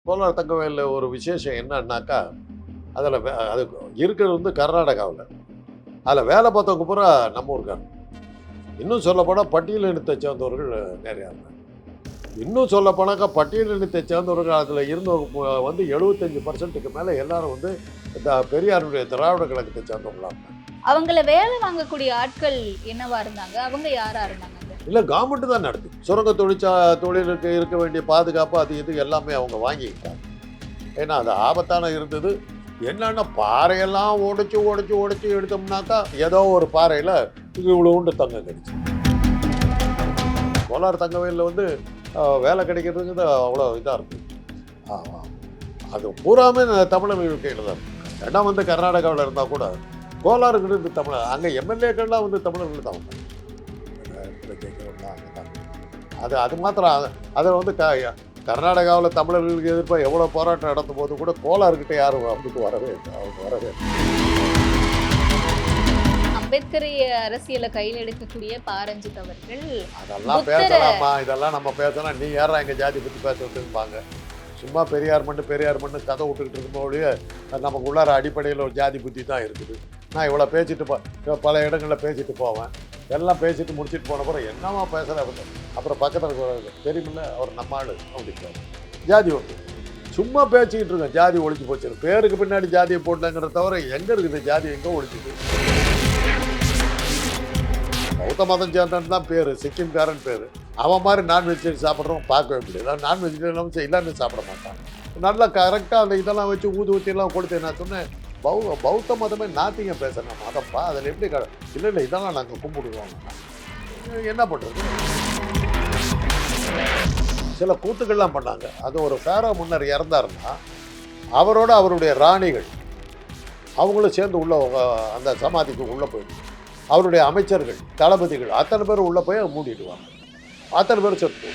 கோலார் தங்கவேலில் ஒரு விசேஷம் என்னன்னாக்கா, அதில் அது இருக்கிறது வந்து கர்நாடகாவில். அதில் வேலை பார்த்தவங்க பூரா நம்ம ஊருக்காரங்க. இன்னும் சொல்லப்போனால் பட்டியலினத்தை சேர்ந்தவர்கள் நிறையா இருந்தாங்க. இன்னும் சொல்லப்போனாக்கா பட்டியலினத்தை சேர்ந்தவர்கள் அதில் இருந்தவங்க வந்து 75% மேலே எல்லாரும் வந்து இந்த பெரியாருடைய திராவிட கழகத்தை சேர்ந்தவங்களா இருந்தாங்க. அவங்கள வேலை வாங்கக்கூடிய ஆட்கள் என்னவா இருந்தாங்க? அவங்க யாரா இருந்தாங்க? இல்லை, கவர்மெண்ட் தான் நடத்துது. சுரங்க தொழிலுக்கு இருக்க வேண்டிய பாதுகாப்பு அது இது எல்லாமே அவங்க வாங்கிக்கிட்டாங்க. ஏன்னா அது ஆபத்தான இருந்தது. என்னன்னா பாறையெல்லாம் உடைச்சு எடுத்தோம்னாக்கா ஏதோ ஒரு பாறையில் இவ்வளோண்டு தங்கம் கிடைச்சு. கோலார் தங்கவேலில் வந்து வேலை கிடைக்கிறதுங்கிறது அவ்வளோ இதாக இருக்குது. அது பூராமே தமிழர்கள் கையில் தான் இருக்குது. ரெண்டாம் வந்து கர்நாடகாவில் இருந்தால் கூட கோலாறுங்கிறது தமிழ், அங்கே எம்எல்ஏக்கள்லாம் வந்து தமிழர்கள் தான் வந்தாங்க. அது மாத்திரம் அதில் வந்து கர்நாடகாவில் தமிழர்களுக்கு எதிர்ப்பாக எவ்வளோ போராட்டம் நடத்தும் போது கூட கோலாறுகிட்ட யாரும் அப்படிக்கு வரவே இல்லை. அவங்க வரவே இல்லை. அம்பேத்கரை அரசியலை கையில் எடுக்கக்கூடிய பாரஞ்சித் அவர்கள் அதெல்லாம் பேசலாமா? இதெல்லாம் நம்ம பேசலாம். நீ யாரா எங்கள் ஜாதி பற்றி பேச விட்டுருப்பாங்க. சும்மா பெரியார் மண்ணு கதை விட்டுக்கிட்டு இருக்கும்போது நமக்கு உள்ளார அடிப்படையில் ஒரு ஜாதி புத்தி தான் இருக்குது. நான் இவ்வளோ பேசிட்டு பல இடங்களில் பேசிட்டு போவேன். எல்லாம் பேசிட்டு முடிச்சுட்டு போன பிறகு என்னமா பேசுகிற அப்படின்னு அப்புறம் பக்கத்தில் தெரியுமில்ல அவர் நம்ம ஆள் அப்படிங்கிறார். ஜாதி ஒன்று சும்மா பேசிக்கிட்டு இருக்கோம். ஜாதி ஒழிச்சு போச்சு. பேருக்கு பின்னாடி ஜாதியை போட்டேங்கிறத தவிர எங்கே இருக்குது ஜாதி? எங்கே ஒழிச்சுது? பௌத்த மதம் சேர்ந்தன் தான் பேர், சிக்கிம்காரன் பேர். அவன் மாதிரி நான்வெஜிடேரியன் சாப்பிட்றவங்க பார்க்கவே முடியாது. நான்வெஜிடேரியன் எல்லாமே சாப்பிட மாட்டான். நல்லா கரெக்டாக அந்த இதெல்லாம் வச்சு ஊற்றியெல்லாம் கொடுத்து நான் சொன்னேன், பௌத்த மதமே நாத்திங்க பேசுகிறேன் மதப்பா, அதில் எப்படி இல்லை இதெல்லாம் நாங்கள் கும்பிடுவோம். என்ன பண்ணுறது? சில கூத்துக்கள்லாம் பண்ணாங்க. அது ஒரு ஃபேரோ முன்னர் இறந்தாருன்னா அவரோட அவருடைய ராணிகள் அவங்களும் சேர்ந்து உள்ள அந்த சமாதிக்கு உள்ளே போயிடுச்சு. அவருடைய அமைச்சர்கள் தளபதிகள் அத்தனை பேர் உள்ளே போய் மூடிடுவாங்க. அத்தனை பேர் செத்து.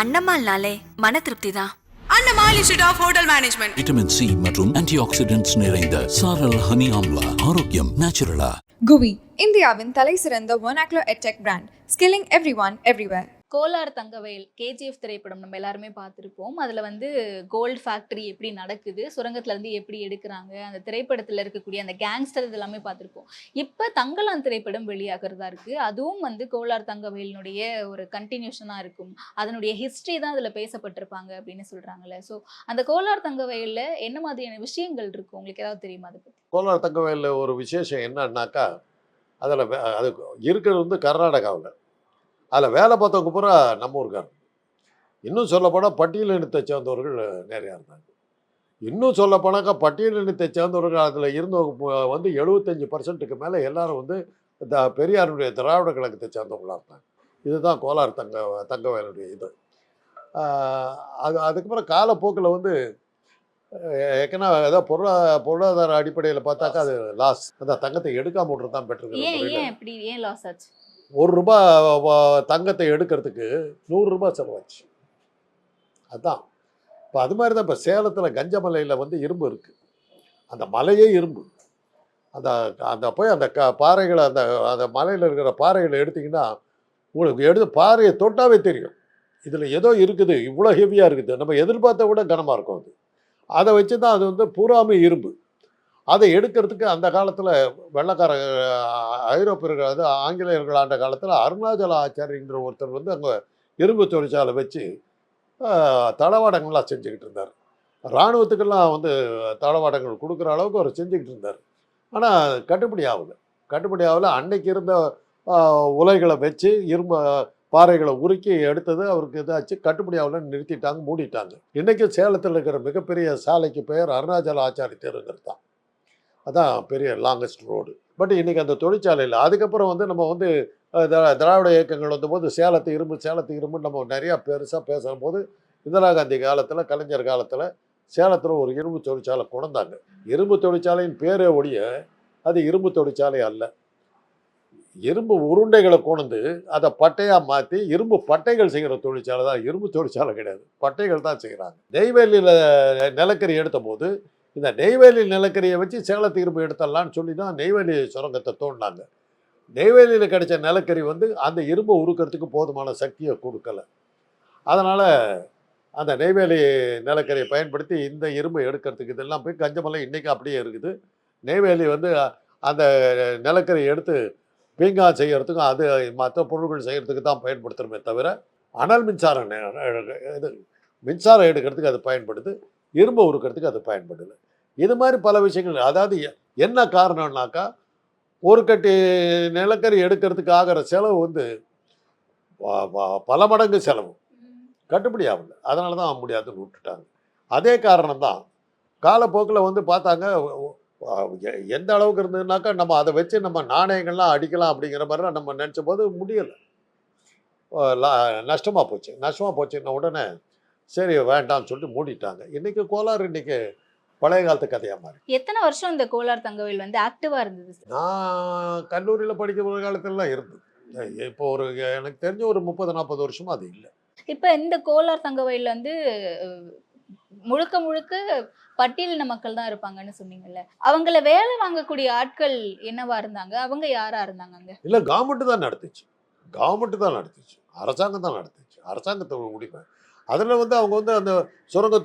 அன்னமால்னாலே மன திருப்தி தான். Annamal institute of hotel management. Vitamin C மற்றும் ஆன்டிஆக்சிடென்ட்ஸ் நிறைந்த சாரல் ஹனி ஆம்லா. ஆரோக்கியம் நேச்சுரலா. GUI, இந்தியாவின் தலை சிறந்த vernacular edtech brand, skilling everyone everywhere. Kolar Thangavel KGF திரைப்படம் நம்ம எல்லாருமே பார்த்துருப்போம். அதில் வந்து கோல்டு ஃபேக்டரி எப்படி நடக்குது, சுரங்கத்துலேருந்து எப்படி எடுக்கிறாங்க, அந்த திரைப்படத்தில் இருக்கக்கூடிய அந்த கேங்ஸ்டர் இதெல்லாமே பார்த்துருப்போம். இப்போ தங்கலான் திரைப்படம் வெளியாகிறதா இருக்குது. அதுவும் வந்து கோலார் தங்கவேலினுடைய ஒரு கண்டினியூஷனாக இருக்கும். அதனுடைய ஹிஸ்ட்ரி தான் அதில் பேசப்பட்டிருப்பாங்க அப்படின்னு சொல்கிறாங்கல்ல. ஸோ அந்த கோலார் தங்கவேலில் என்ன மாதிரியான விஷயங்கள் இருக்கும், உங்களுக்கு ஏதாவது தெரியுமா அதை பற்றி? கோலார் தங்கவேலில் ஒரு விசேஷம் என்னன்னாக்கா, அதில் அது இருக்கிறது வந்து கர்நாடகாவில். அதில் வேலை பார்த்தவங்க பூரா நம்ம ஊருக்காரங்க. இன்னும் சொல்லப்போனால் பட்டியலினத்தை சேர்ந்தவர்கள் நிறையா இருந்தாங்க. இன்னும் சொல்லப்போனாக்கா பட்டியலினத்தை சேர்ந்தவர்கள் அதில் இருந்தவங்க வந்து 75% மேலே எல்லாரும் வந்து இந்த பெரியாருடைய திராவிட கழகத்தை சேர்ந்தவங்களாக இருந்தாங்க. இதுதான் கோலார் தங்கவேலுடைய இது. அதுக்கப்புறம் காலப்போக்கில் வந்து ஏன்னா பொருளாதார அடிப்படையில் பார்த்தாக்கா அது லாஸ். அந்த தங்கத்தை எடுக்காம விட்றது தான் பெற்று. ஏன் லாஸ் ஆச்சு? ₹1 தங்கத்தை எடுக்கிறதுக்கு ₹100 செலவாச்சு. அதுதான் இப்போ அது மாதிரி தான். இப்போ சேலத்தில் கஞ்சமலையில் வந்து இரும்பு இருக்குது. அந்த மலையே இரும்பு. அந்த அந்த போய் அந்த பாறைகளை அந்த அந்த மலையில் இருக்கிற பாறைகளை எடுத்திங்கன்னா உங்களுக்கு பாறையை தொட்டாவே தெரியும் இதில் ஏதோ இருக்குது, இவ்வளோ ஹெவியாக இருக்குது, நம்ம எதிர்பார்த்த விட கனமாக இருக்கும். அதை வச்சு தான் அது வந்து பூராமே இரும்பு. அதை எடுக்கிறதுக்கு அந்த காலத்தில் வெள்ளக்கார ஐரோப்பியர்கள், அது ஆங்கிலேயர்கள் ஆண்ட காலத்தில் அருணாச்சல ஆச்சாரிங்கிற ஒருத்தர் வந்து அங்கே இரும்பு தொழிற்சாலை வச்சு தளவாடங்கள்லாம் செஞ்சுக்கிட்டு இருந்தார். இராணுவத்துக்கெல்லாம் வந்து தளவாடங்கள் கொடுக்குற அளவுக்கு அவர் செஞ்சுக்கிட்டு இருந்தார். ஆனால் கட்டுப்படி ஆகலை. அன்னைக்கு இருந்த உலைகளை வச்சு இரும்பு பாறைகளை உருக்கி எடுத்தது அவருக்கு இதாச்சு. கட்டுப்படி ஆகலைன்னு நிறுத்திட்டாங்க, மூடிட்டாங்க. இன்றைக்கி சேலத்தில் இருக்கிற மிகப்பெரிய சாலைக்கு பெயர் அருணாச்சல ஆச்சாரி தெருங்கிறது தான். அதான் பெரிய லாங்கஸ்ட் ரோடு. பட் இன்றைக்கி அந்த தொழிற்சாலையில் அதுக்கப்புறம் வந்து நம்ம வந்து திராவிட இயக்கங்கள் வந்தபோது சேலத்து இரும்புன்னு நம்ம நிறையா பெருசாக பேசும்போது இந்திரா காந்தி காலத்தில், கலைஞர் காலத்தில் சேலத்தில் ஒரு இரும்பு தொழிற்சாலை கொண்டாங்க. இரும்பு தொழிற்சாலையின் பேரே ஒழிய அது இரும்பு தொழிற்சாலை அல்ல. இரும்பு உருண்டைகளை கொண்டு அதை பட்டையாக மாற்றி இரும்பு பட்டைகள் செய்கிற தொழிற்சாலை தான். இரும்பு தொழிற்சாலை கிடையாது, பட்டைகள் தான் செய்கிறாங்க. நெய்வேலியில் நிலக்கரி எடுத்த போது இந்த நெய்வேலி நிலக்கரியை வச்சு சேலத்து இரும்பு எடுத்துடலான்னு சொல்லி தான் நெய்வேலி சுரங்கத்தை தோண்டினாங்க. நெய்வேலியில் கிடைச்ச நிலக்கரி வந்து அந்த இரும்பை உருக்கிறதுக்கு போதுமான சக்தியை கொடுக்கலை. அதனால் அந்த நெய்வேலி நிலக்கரியை பயன்படுத்தி இந்த இரும்பை எடுக்கிறதுக்கு இதெல்லாம் போய் கஞ்சமலை இன்றைக்கும் அப்படியே இருக்குது. நெய்வேலி வந்து அந்த நிலக்கரி எடுத்து பீங்கான் செய்கிறதுக்கும் அது மற்ற பொருட்கள் செய்கிறதுக்கு தான் பயன்படுத்துகிறோமே தவிர அனல் மின்சாரம் இது மின்சாரம் எடுக்கிறதுக்கு அது பயன்படுது, இரும்பை உருக்கிறதுக்கு அது பயன்படுது. இது மாதிரி பல விஷயங்கள். அதாவது என்ன காரணம்னாக்கா, ஒரு கட்டி நிலக்கரி எடுக்கிறதுக்கு ஆகிற செலவு வந்து பல மடங்கு செலவு கட்டுப்படி ஆகல. அதனால தான் முடியாதுன்னு விட்டுட்டாங்க. அதே காரணம் தான் காலப்போக்கில் வந்து பார்த்தாங்க எந்த அளவுக்கு இருந்ததுனாக்கா நம்ம அதை வச்சு நம்ம நாணயங்கள்லாம் அடிக்கலாம் அப்படிங்கிற மாதிரிலாம் நம்ம நினச்ச போது முடியலை. நஷ்டமாக போச்சுன்ன உடனே சரி வேண்டாம்னு சொல்லிட்டு மூடிட்டாங்க. இன்றைக்கி கோலார் இன்றைக்கி பழைய காலத்து கதையாக மாறி. எத்தனை வருஷம் இந்த கோலார் தங்கவேல் வந்து ஆக்டிவா இருந்தது சார்? நான் கல்லூரியில் படிக்கிற காலத்துலலாம் இருந்தது. இப்போ ஒரு எனக்கு தெரிஞ்ச ஒரு 30-40 வருஷமா அது இல்லை. இப்ப இந்த கோலார் தங்கவேல் வந்து முழுக்க முழுக்க பட்டியலின மக்கள் தான் இருப்பாங்கன்னு சொன்னீங்கல்ல, அவங்கள வேலை வாங்கக்கூடிய ஆட்கள் என்னவா இருந்தாங்க? அவங்க யாரா இருந்தாங்க அங்க? இல்லை, கவர்மெண்ட் தான் நடத்துச்சு. அரசாங்கம் தான் நடத்துச்சு. அரசாங்கத்தோட முடிவு. அதில் வந்து அவங்க வந்து அந்த சுரங்க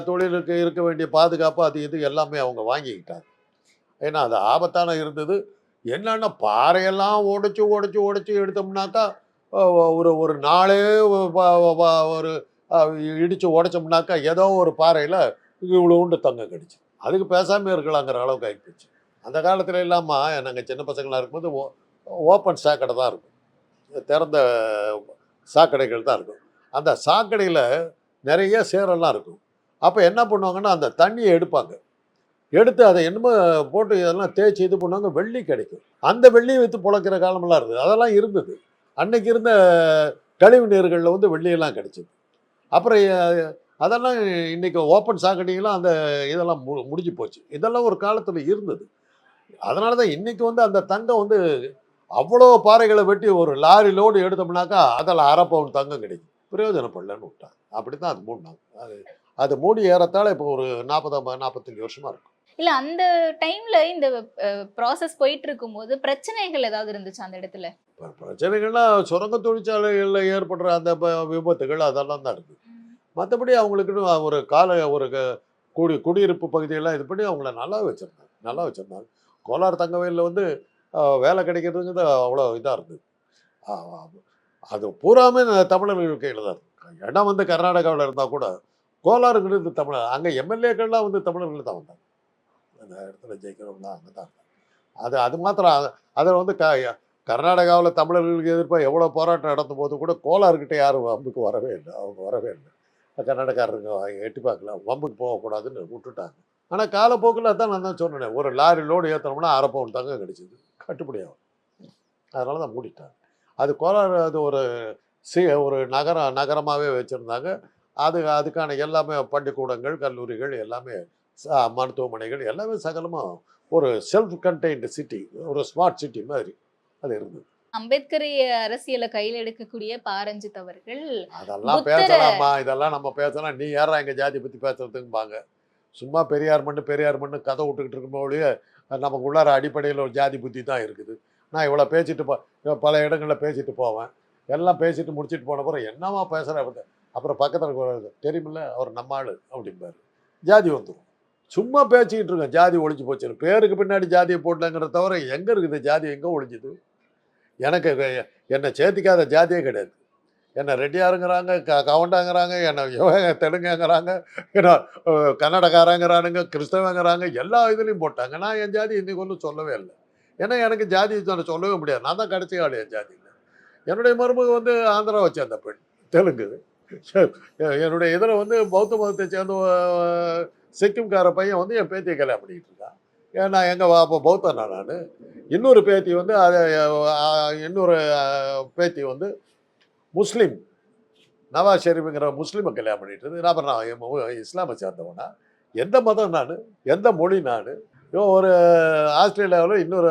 தொழிலுக்கு இருக்க வேண்டிய பாதுகாப்பு அது இது எல்லாமே அவங்க வாங்கிக்கிட்டாங்க. ஏன்னா அது ஆபத்தான இருந்தது. என்னன்னா பாறையெல்லாம் உடைச்சு எடுத்தோம்னாக்கா ஒரு நாளே ஒரு இடித்து உடைச்சோம்னாக்கா ஏதோ ஒரு பாறையில் இவ்வளோ உண்டு தங்கம் கிடச்சி. அதுக்கு பேசாமல் இருக்கலாங்கிற அளவுக்கு ஆகிப்போச்சு. அந்த காலத்தில் இல்லாமல் நாங்கள் சின்ன பசங்களாக இருக்கும்போது ஓப்பன் சாக்கடை தான் இருக்கும், திறந்த சாக்கடைகள் தான் இருக்கும். அந்த சாக்கடையில் நிறைய சேரெல்லாம் இருக்கும். அப்போ என்ன பண்ணுவாங்கன்னா அந்த தண்ணியை எடுத்து அதை என்னமோ போட்டு இதெல்லாம் தேய்ச்சி இது பண்ணுவாங்க, வெள்ளி கிடைக்கும். அந்த வெள்ளியை வைத்து பிழைக்கிற காலமெல்லாம் இருந்தது. அதெல்லாம் இருந்தது. அன்னைக்கு இருந்த கழிவு நீர்களில் வந்து வெள்ளியெல்லாம் கிடைச்சிது. அப்புறம் அதெல்லாம் இன்றைக்கி ஓப்பன் சாக்கடைகளாம் அந்த இதெல்லாம் முடிஞ்சு போச்சு. இதெல்லாம் ஒரு காலத்தில் இருந்தது. அதனால தான் இன்றைக்கி வந்து அந்த தங்கம் வந்து அவ்வளோ பாறைகளை வெட்டி ஒரு லாரி லோடு எடுத்தோம்னாக்கா அதில் 1/2 பவுன் தங்கம் கிடைக்கும். பிரயோஜனப்படலன்னு விட்டாங்க. அப்படி தான் அது மூடினாங்க. அது மூடி ஏறத்தாழ இப்போ ஒரு 40-45 வருஷமாக இருக்கும். இல்ல அந்த டைம்ல இந்த ப்ராசஸ் போயிட்டு இருக்கும்போது பிரச்சனைகள் ஏதாவது இருந்துச்சு அந்த இடத்துல? பிரச்சனைகள்லாம் சுரங்க தொழிற்சாலைகளில் ஏற்படுற அந்த விபத்துகள் அதெல்லாம் தான் இருக்குது. மற்றபடி அவங்களுக்குன்னு ஒரு குடியிருப்பு பகுதியெல்லாம் இது பண்ணி அவங்கள நல்லா வச்சுருந்தாங்க. கோலார் தங்கவேலில் வந்து வேலை கிடைக்கிறதுங்கிறது அவ்வளோ இதாக இருந்தது. அது பூராமே தமிழர்கள் கையில் தான் இருக்குது. இடம் வந்து கர்நாடகாவில் இருந்தால் கூட கோலாறுங்கிறது தமிழர். அங்கே எம்எல்ஏக்கள்லாம் வந்து தமிழர்கள் தான் வந்தாங்க. அந்த இடத்துல ஜெயிக்கிறவங்க தான் அங்கே தான் இருந்தாங்க. அது மாத்திரம் அதில் வந்து கர்நாடகாவில் தமிழர்களுக்கு எதிர்ப்பாக எவ்வளோ போராட்டம் நடத்தும் போது கூட கோலாறுக்கிட்ட யாரும் வம்புக்கு வரவே இல்லை. அவங்க வரவே இல்லை. கர்நாடகாரங்க எட்டி பார்க்கலாம், வம்புக்கு போகக்கூடாதுன்னு விட்டுட்டாங்க. ஆனால் காலப்போக்கில் தான் நான் தான் சொன்னேன், ஒரு லாரி லோடு ஏற்றினோம்னா 1/2 பவுன் தங்கம் கிடைச்சிது, கட்டுப்படியாகும். அதனால தான் மூடிட்டாங்க. அது கோலாறு அது ஒரு நகரமாகவே வச்சுருந்தாங்க. அதுக்கான எல்லாமே பள்ளிக்கூடங்கள், கல்லூரிகள் எல்லாமே, மருத்துவமனைகள் எல்லாமே சகலமாக ஒரு செல்ஃப் கண்டெய்ன்டு சிட்டி, ஒரு ஸ்மார்ட் சிட்டி மாதிரி அது இருந்தது. அம்பேத்கரிய அரசியலை கையில் எடுக்கக்கூடிய பாரஞ்சித் அவர்கள் அதெல்லாம் பேசலாமா? இதெல்லாம் நம்ம பேசலாம். நீ யாரா எங்கள் ஜாதி பற்றி பேசுறதுக்கும்பாங்க. சும்மா பெரியார் மண்ணு கதை விட்டுக்கிட்டு இருக்கும்போதே நமக்கு உள்ளார அடிப்படையில் ஒரு ஜாதி புத்தி தான் இருக்குது. நான் இவ்வளோ பேசிட்டு பல இடங்களில் பேசிட்டு போவேன். எல்லாம் பேசிட்டு முடிச்சுட்டு போன பிறகு என்னமா பேசுகிறேன். அப்புறம் பக்கத்தில் தெரியுமில்ல அவர் நம்ம ஆள் அப்படிம்பாரு. ஜாதி வந்துடும். சும்மா பேசிக்கிட்டு இருக்கேன் ஜாதி ஒழிஞ்சு போச்சு. பேருக்கு பின்னாடி ஜாதியை போடலங்கிறத தவிர எங்கே இருக்குது ஜாதி? எங்கே ஒழிஞ்சுது? எனக்கு என்னை சேர்த்திக்காத ஜாதியே கிடையாது. என்னை ரெட்டியாருங்கிறாங்க, கவுண்டாங்கிறாங்க, என்னை தெலுங்குங்கிறாங்க, என்ன கன்னடக்காரங்கிறானுங்க, கிறிஸ்தவங்கிறாங்க, எல்லா இதுலேயும் போட்டாங்க. நான் என் ஜாதி இன்னைக்கு ஒன்றும் சொல்லவே இல்லை. ஏன்னா எனக்கு ஜாதி சொல்லவே முடியாது. நான் தான் கடைசி ஆள் என் ஜாதியில். என்னுடைய மருமக வந்து ஆந்திராவை சேர்ந்த பெண், தெலுங்கு. என்னுடைய இதில் வந்து பௌத்த மதத்தை சேர்ந்த சிக்கிம்கார பையன் வந்து என் பேத்தியை கல்யாணம் பண்ணிக்கிட்டு இருக்கான். ஏன்னா எங்கள் அப்போ பௌத்தனா நான். இன்னொரு பேத்தி வந்து இன்னொரு பேத்தி வந்து முஸ்லீம், நவாஸ் ஷெரீஃபுங்கிற முஸ்லீமை கல்யாணம் பண்ணிட்டு அப்புறம் நான் இஸ்லாமை சேர்ந்தவனா? எந்த மதம் நான்? எந்த மொழி நான்? ஒரு ஆஸ்திரேலியாவில் இன்னொரு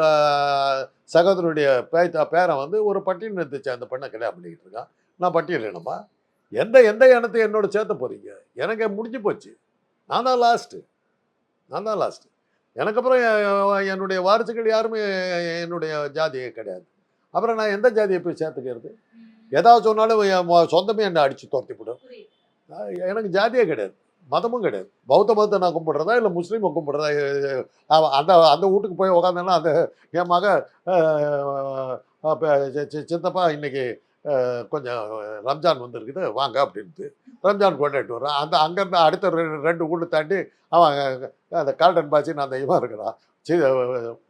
சகோதரனுடைய பேரை வந்து ஒரு பட்டியலினத்தை சேர்ந்த பெண்ணை கல்யாணம் பண்ணிக்கிட்டு இருக்கான். நான் பட்டியலினமா? எந்த இனத்தை என்னோட சேர்த்த போகிறீங்க? எனக்கு முடிஞ்சு போச்சு. நான் தான் லாஸ்ட்டு. எனக்கு அப்புறம் என்னுடைய வாரிசுகள் யாருமே என்னுடைய ஜாதியே கிடையாது. அப்புறம் நான் எந்த ஜாதியை போய் சேர்த்துக்கிறது? ஏதாவது சொன்னாலும் சொந்தமே என்னை அடித்து துரத்திவிடும். எனக்கு ஜாதியே கிடையாது, மதமும் கிடையாது. பௌத்த மதத்தை நான் கும்பிட்றதா இல்லை முஸ்லீமை கும்பிட்றதா, அந்த அந்த வீட்டுக்கு போய் உக்காந்தேன்னா அந்த என் மக சித்தப்பா இன்னைக்கு கொஞ்சம் ரம்ஜான் வந்திருக்குது வாங்க அப்படின்ட்டு ரம்ஜான் கொண்டாடிட்டு வர்றான். அந்த அங்கேருந்து அடுத்த ரெண்டு வீடு தாண்டி அவன் அந்த கால்டன் பாச்சின்னு அந்த இவன் இருக்கிறான்,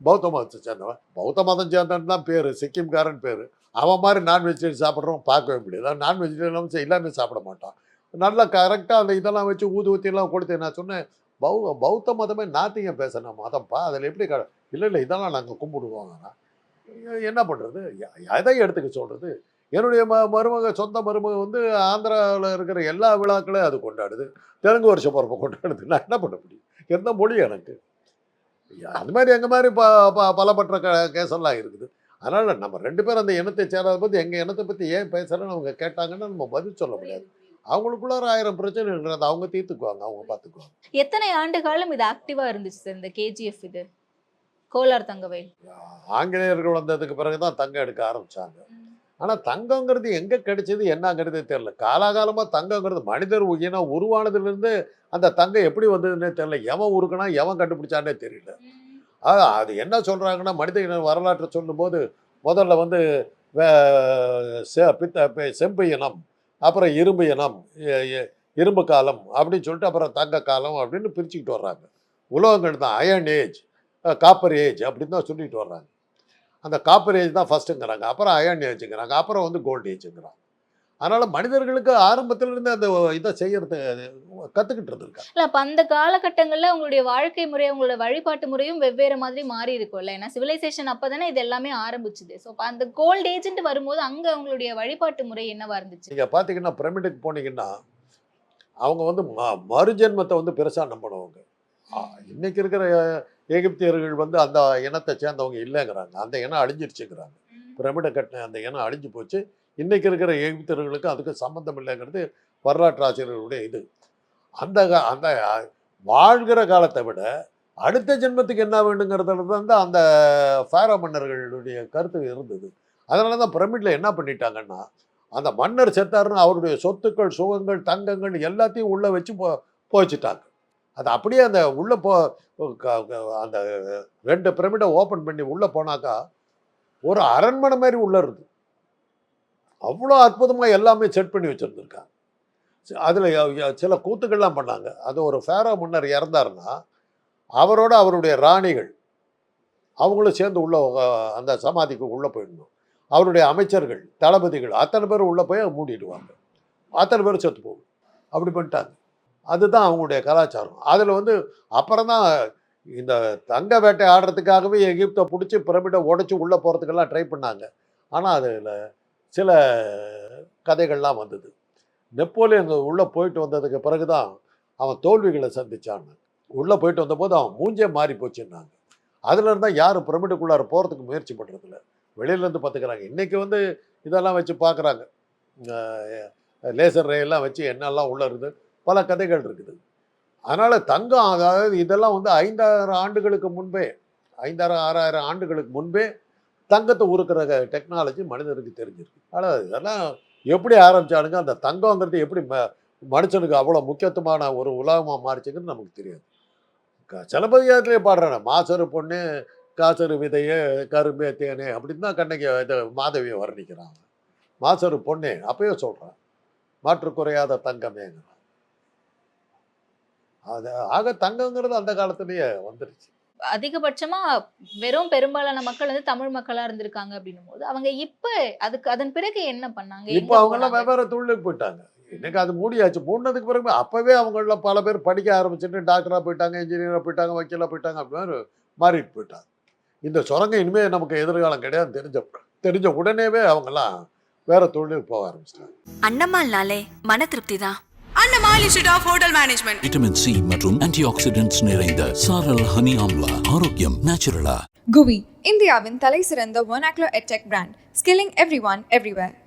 பௌத்த மதத்தை சேர்ந்தவன். பௌத்த மதம் சேர்ந்தவன் தான் பேர், சிக்கிம்காரன் பேர். அவன் மாதிரி நான் வெஜிடேரியன் சாப்பிட்றவன் பார்க்கவே முடியாது. நான் வெஜிடேரியன் எல்லாமே சாப்பிட மாட்டான். நல்லா கரெக்டாக அந்த இதெல்லாம் வச்சு ஊதுவத்தியெல்லாம் கொடுத்து நான் சொன்னேன், பௌத்த மதமே நாத்திகம் பேசுன மதம்ப்பா, அதில் எப்படி இல்லை இதெல்லாம் நாங்கள் கும்பிடுவோங்கண்ணா. என்ன பண்ணுறது, எதை எடுத்துக்க சொல்கிறது. என்னுடைய மருமக சொந்த மருமக வந்து ஆந்திராவில் இருக்கிற எல்லா விழாக்களையும் அது கொண்டாடுது, தெலுங்கு வருஷ பிறப்பை கொண்டாடுது. நான் என்ன பண்ண முடியும், எந்த மொழி எனக்கு. அது மாதிரி எங்கள் மாதிரி பலப்பட்ட கேஸெல்லாம் இருக்குது. அதனால் நம்ம ரெண்டு பேரும் அந்த இனத்தை சேராத பற்றி எங்கள் இனத்தை பற்றி ஏன் பேசுகிறேன்னு அவங்க கேட்டாங்கன்னா நம்ம பதில் சொல்ல முடியாது. அவங்களுக்குள்ளார 1000 பிரச்சனை இருக்கிறது, அவங்க தீர்த்துக்குவாங்க, அவங்க பார்த்துக்குவாங்க. எத்தனை ஆண்டு காலம் இது ஆக்டிவா இருந்துச்சு சார் இந்த கேஜிஎஃப்? இது கோலார் தங்கவேல் ஆங்கிலேயர்கள் வந்ததுக்கு பிறகு தான் தங்கம் எடுக்க ஆரம்பித்தாங்க. ஆனால் தங்கங்கிறது எங்கே கிடைச்சது என்னங்கிறதே தெரியல. காலாகாலமாக தங்கங்கிறது மனிதர் இன உருவானதுலேருந்து அந்த தங்கம் எப்படி வந்ததுன்னே தெரியல. எவன் உருக்குனா எவன் கண்டுபிடிச்சானே தெரியல. அது என்ன சொல்கிறாங்கன்னா, மனித இன வரலாற்றை சொல்லும்போது முதல்ல வந்து செம்பு இனம், அப்புறம் இரும்பு இனம், இரும்பு காலம் அப்படின்னு சொல்லிட்டு அப்புறம் தங்க காலம் அப்படின்னு பிரிச்சுக்கிட்டு வர்றாங்க. உலோகங்கள் தான் அயர்ன் ஏஜ், காப்பர் ஏஜ் அப்படின்னு தான் சொல்லிட்டு வர்றாங்க. அந்த காப்பர் ஏஜ் தான் ஃபஸ்ட்டுங்கிறாங்க, அப்புறம் அயர்ன் ஏஜுங்கிறாங்க, அப்புறம் வந்து கோல்டு ஏஜுங்கிறாங்க. அதனால் மனிதர்களுக்கு ஆரம்பத்திலிருந்து அந்த இதை செய்யறது கற்றுக்கிட்டு இருந்திருக்காங்க. இல்லை, அப்போ அந்த காலகட்டங்களில் உங்களுடைய வாழ்க்கை முறை, உங்களோட வழிபாட்டு முறையும் வெவ்வேறு மாதிரி மாறி இருக்கும்ல. ஏன்னா சிவிலைசேஷன் அப்போ தானே இது எல்லாமே ஆரம்பிச்சுது. ஸோ அப்போ அந்த கோல்டு ஏஜென்ட் வரும்போது அங்கே உங்களுடைய வழிபாட்டு முறை என்னவா இருந்துச்சு? நீங்கள் பார்த்தீங்கன்னா பிரமிடுக்கு போனீங்கன்னா அவங்க வந்து மறுஜென்மத்தை வந்து பெருசாக நம்பினவங்க. இன்னைக்கு இருக்கிற எகிப்தியர்கள் வந்து அந்த இனத்தை சேர்ந்தவங்க இல்லைங்கிறாங்க, அந்த இனம் அழிஞ்சிருச்சுங்கிறாங்க. பிரமிடை கட்டின அந்த இனம் அழிஞ்சு போச்சு. இன்றைக்கி இருக்கிற எகிப்தியர்களுக்கு அதுக்கு சம்மந்தம் இல்லைங்கிறது வரலாற்று ஆசிரியர்களுடைய இது. அந்த அந்த வாழ்கிற காலத்தை விட அடுத்த ஜென்மத்துக்கு என்ன வேண்டுங்கிறதுல தான் அந்த ஃபேரோ மன்னர்களுடைய கருத்து இருந்தது. அதனால தான் பிரமிடில் என்ன பண்ணிட்டாங்கன்னா, அந்த மன்னர் செத்தாருன்னு அவருடைய சொத்துக்கள், சுகங்கள், தங்கங்கள் எல்லாத்தையும் உள்ளே வச்சு போச்சுட்டாங்க. அது அப்படியே அந்த உள்ளே அந்த 2 பிரமிடை ஓப்பன் பண்ணி உள்ளே போனாக்கா ஒரு அரண்மனை மாதிரி உள்ளே இருக்குது. அவ்வளோ அற்புதமாக எல்லாமே செட் பண்ணி வச்சுருந்துருக்காங்க. அதில் சில கூத்துக்கள்லாம் பண்ணாங்க. அது ஒரு ஃபேரோ மன்னர் இறந்தாருன்னா அவரோட அவருடைய ராணிகள் அவங்களும் சேர்ந்து உள்ள அந்த சமாதிக்கு உள்ளே போயிடணும். அவருடைய அமைச்சர்கள், தளபதிகள் அத்தனை பேர் உள்ளே போய் மூடிடுவாங்க, அத்தனை பேர் செத்து போகும். அப்படி பண்ணிட்டாங்க. அதுதான் அவங்களுடைய கலாச்சாரம். அதில் வந்து அப்புறம் தான் இந்த தங்க வேட்டை ஆடுறதுக்காகவே எகிப்தை பிடிச்சி பிரமிடை உடைச்சி உள்ளே போகிறதுக்கெல்லாம் ட்ரை பண்ணாங்க. ஆனால் அதில் சில கதைகள்லாம் வந்தது. நெப்போலியன் உள்ளே போயிட்டு வந்ததுக்கு பிறகு தான் அவன் தோல்விகளை சந்திச்சான். உள்ளே போயிட்டு வந்தபோது அவன் மூஞ்சே மாறி போச்சுன்னாங்க. அதில் இருந்தால் யாரும் பிரமிடுக்குள்ளார போகிறதுக்கு முயற்சி பண்ணுறதில்ல, வெளியிலேருந்து பார்த்துக்கிறாங்க. இன்றைக்கி வந்து இதெல்லாம் வச்சு பார்க்குறாங்க, லேசர் ரேயெல்லாம் வச்சு என்னெல்லாம் உள்ளே இருக்குது, பல கதைகள் இருக்குது. அதனால் தங்கம், அதாவது இதெல்லாம் வந்து 5000 ஆண்டுகளுக்கு முன்பே, 5000 6000 ஆண்டுகளுக்கு முன்பே தங்கத்தை உருக்கிற டெக்னாலஜி மனிதனுக்கு தெரிஞ்சிருக்கு. ஆனால் இதெல்லாம் எப்படி ஆரம்பித்தானுங்க, அந்த தங்கங்கிறது எப்படி மனுஷனுக்கு அவ்வளோ முக்கியத்துவமான ஒரு உலகமாக மாறிச்சுங்கன்னு நமக்கு தெரியாது. சிலப்பதிகாரத்திலே பாடுறானே, மாசரு பொண்ணு காசரு விதையே கரும்பே தேனே அப்படின்னு தான் கண்ணகி இதை மாதவியை வர்ணிக்கிறாங்க. மாசரு பொண்ணே அப்பயே சொல்கிறான், மாற்று குறையாத தங்கமேங்கிறான். அது ஆக தங்கங்கிறது அந்த காலத்திலேயே வந்துருச்சு. அதிகபட்சமா வெறும் பெரும்பாலான மக்கள் வந்து தமிழ் மக்களா இருந்திருக்காங்க அப்படின்னும் போது அவங்க இப்ப அதன் பிறகு என்ன பண்ணாங்க? இப்போ அவங்கெல்லாம் வெவ்வேறு தொழிலுக்கு போயிட்டாங்க. இன்னைக்கு அது மூடியாச்சு. மூடினதுக்கு பிறகு அப்பவே அவங்கள பல பேர் படிக்க ஆரம்பிச்சுட்டு டாக்டரா போயிட்டாங்க, இன்ஜினியரா போயிட்டாங்க, வக்கீலா போயிட்டாங்க, அப்படின்னு மாறிட்டு போயிட்டாங்க. இந்த சுரங்கம் இனிமேல் நமக்கு எதிர்காலம் கிடையாது தெரிஞ்ச உடனேவே அவங்கெல்லாம் வேற தொழிலுக்கு போக ஆரம்பிச்சிட்டாங்க. அண்ணமால்னாலே மன திருப்தி தான். Annamal institute of hotel management. Vitamin C மற்றும் ஆன்டி ஆக்சிடென்ட்ஸ் நிறைந்த சாரல் ஹனி ஆம்லா, ஆரோக்கியம் நேச்சுரலா. GUI, இந்தியாவின் தலை சிறந்த vernacular edtech brand, skilling everyone everywhere.